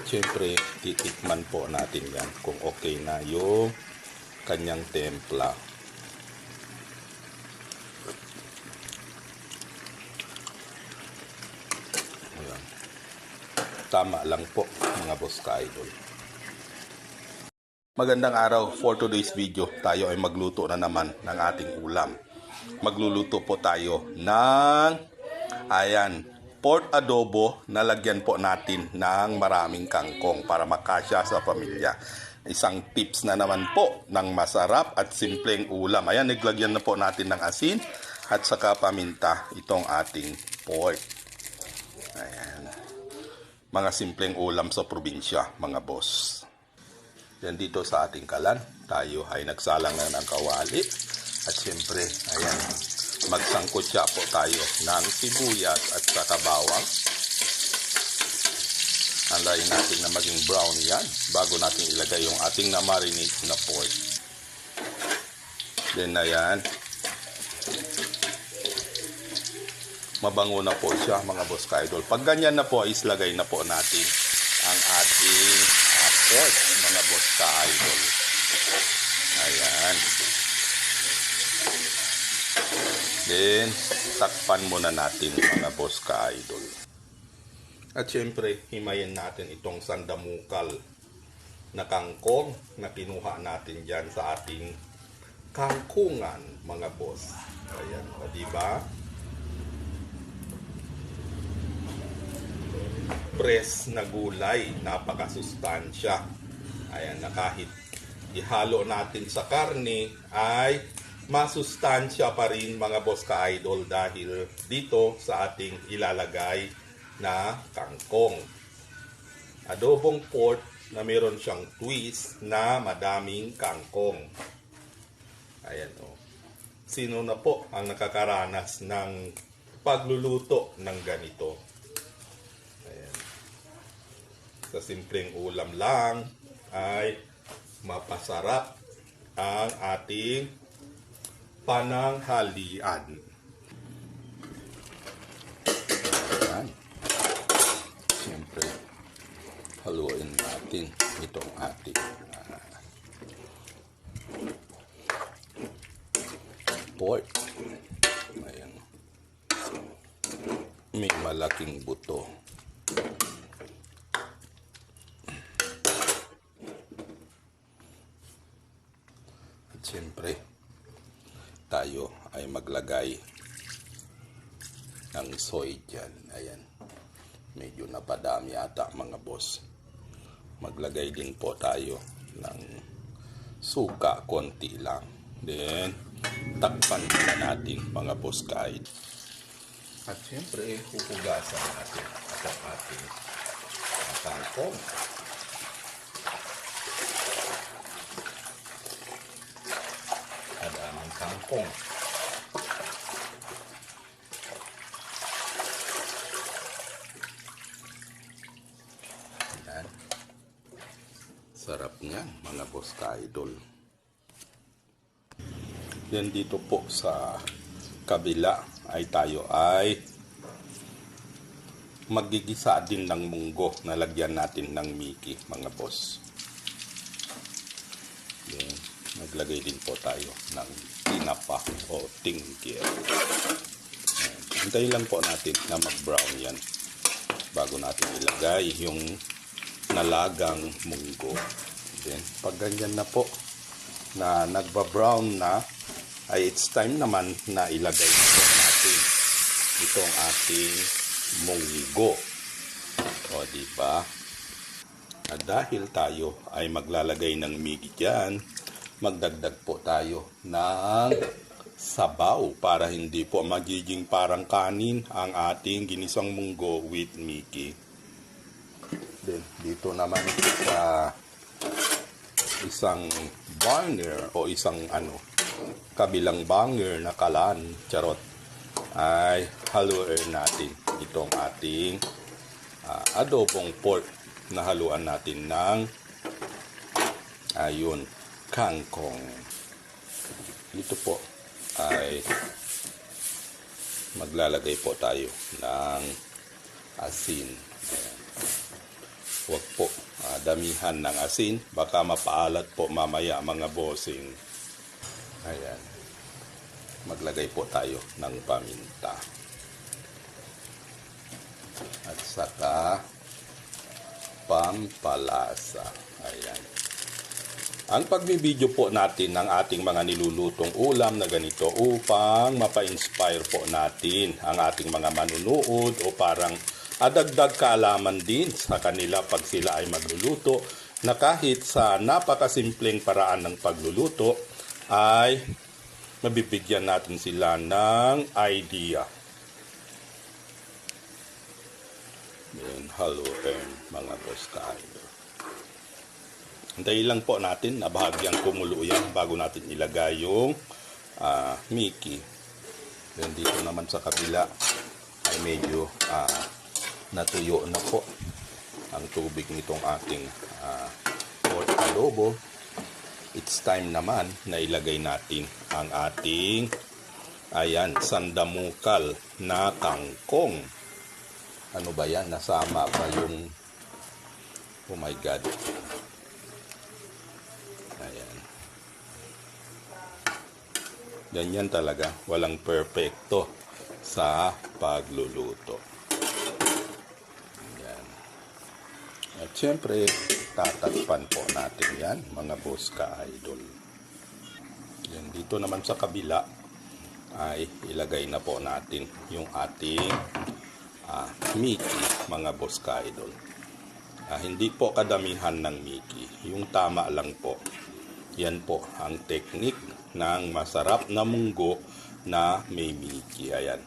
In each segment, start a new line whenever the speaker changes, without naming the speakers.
Siyempre, titikman po natin yan kung okay na yung kanyang templa. Ayan. Tama lang po mga boss ka-idol. Magandang araw. For today's video, tayo ay magluto na naman ng ating ulam. Magluluto po tayo ng pork adobo na lagyan po natin ng maraming kangkong para makasya sa pamilya. Isang tips na naman po ng masarap at simpleng ulam. Ayan, naglagyan na po natin ng asin at saka paminta itong ating pork. Ayan. Mga simpleng ulam sa probinsya, mga boss. Yan dito sa ating kalan, tayo ay nagsalang na ng kawali. At siyempre, ayan, magsangkutsa po tayo ng sibuyas at saka bawang. Antayin natin na maging brown yan bago natin ilagay yung ating na-marinate na pork. Then ayan, mabango na po siya mga boss ka-idol. Pag ganyan na po, islagay na po natin ang ating pork mga boss ka-idol. Ayan. Then, takpan muna natin mga boss ka-idol. At syempre, himayin natin itong sandamukal na kangkong na kinuha natin dyan sa ating kangkungan mga boss. Ayan, o diba? Press na gulay, napakasustansya. Ayan, na kahit ihalo natin sa karne ay masustansya pa rin mga boss ka-idol dahil dito sa ating ilalagay na kangkong. Adobong pork na meron siyang twist na madaming kangkong. Ayan o. Sino na po ang nakakaranas ng pagluluto ng ganito? Ayan. Sa simpleng ulam lang ay mapasarap ang ating pananghalian. Ayan. Siyempre, haluin natin itong ating pork. Ayan. May malaking buto. At siyempre, tayo ay maglagay ng soy dyan. Ayan. Medyo napadami ata mga boss. Maglagay din po tayo ng suka, konti lang. Then, takpan na natin mga boss kahit. At syempre, huhugasan natin at ang ating kangkong. Adaming kangkong. Ayan. Sarap niyan mga boss ka-idol. Yan dito po sa kabila ay tayo ay magigisa din ng munggo na lagyan natin ng miki mga boss. Yan. Naglagay din po tayo ng tinapa o tinggir. Hintayin lang po natin na mag-brown yan bago natin ilagay yung nalagang munggo. Then, pag ganyan na po na nagba-brown na, ay it's time naman na ilagay na po natin itong ating munggo. O, diba? At dahil tayo ay maglalagay ng migi dyan, magdagdag po tayo ng sabaw para hindi po magiging parang kanin ang ating ginisang munggo with miki. Then, dito naman sa isang burner o isang kabilang burner na kalan, charot, ay haluin natin itong ating adobong pork na haluan natin ng kangkong. Dito po ay maglalagay po tayo ng asin. Ayan. Huwag po damihan ng asin. Baka mapaalat po mamaya mga bossing. Ayan. Maglagay po tayo ng paminta. At saka pampalasa. Ayan. Ang pagbibideo po natin ng ating mga nilulutong ulam na ganito upang mapa-inspire po natin ang ating mga manunood o parang adagdag kaalaman din sa kanila pag sila ay magluluto na kahit sa napakasimpleng paraan ng pagluluto ay mabibigyan natin sila ng idea. Yan, haluin mga boss kayo. Hintayin lang po natin na bahagyang kumulo yan bago natin ilagay yung Mickey. Then dito naman sa kabila ay medyo natuyo na po ang tubig nitong ating pork adobo. It's time naman na ilagay natin ang ating sandamukal na kangkong. Ano ba yan? Nasama pa yung oh my God. Ayan. Ganyan talaga. Walang perfecto sa pagluluto. Ayan. At syempre, tatakpan po natin yan, mga boss ka-idol. Yan, dito naman sa kabila ay ilagay na po natin yung ating Mickey, mga boss ka-idol. Hindi po kadamihan ng Mickey. Yung tama lang po. Yan po ang teknik ng masarap na munggo na may Mickey. Ayan.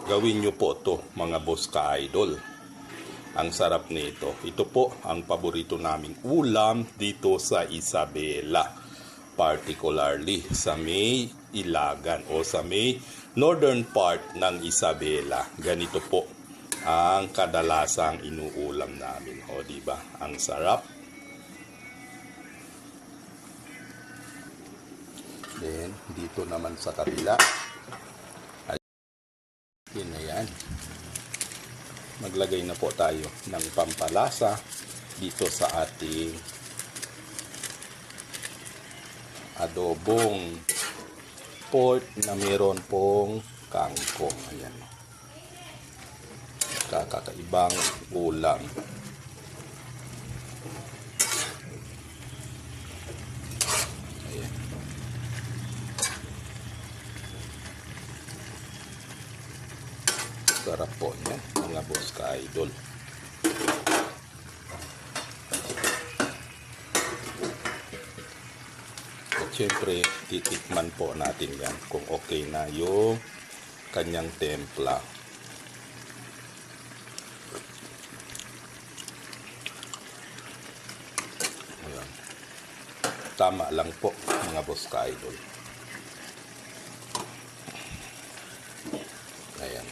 Gawin nyo po to mga boss ka-idol. Ang sarap nito. Ito po ang paborito naming ulam dito sa Isabela. Particularly sa may Ilagan o sa may northern part ng Isabela. Ganito po ang kadalasang inuulam namin. O diba? Ang sarap. Then, dito naman sa kabila. Yan. Maglagay na po tayo ng pampalasa dito sa ating adobong pork na meron pong kangkong. Ayan. Kakaibang ulam. Ayan. Sarap po yan, mga boss ka-idol. At syempre, titikman po natin yan kung okay na yung kanyang templa. Ayan. Tama lang po, mga boss ka-idol. Ayan.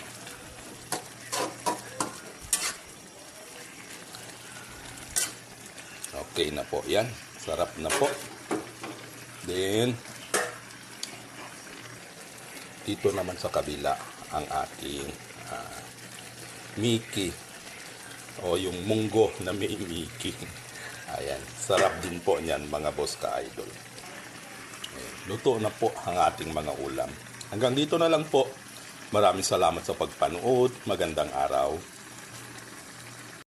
Okay na po yan. Sarap na po. Then, dito naman sa kabila ang ating Mickey o yung munggo na may Mickey. Ayan. Sarap din po niyan mga boss ka-idol. Luto na po ang ating mga ulam. Hanggang dito na lang po. Maraming salamat sa pagpanood. Magandang araw.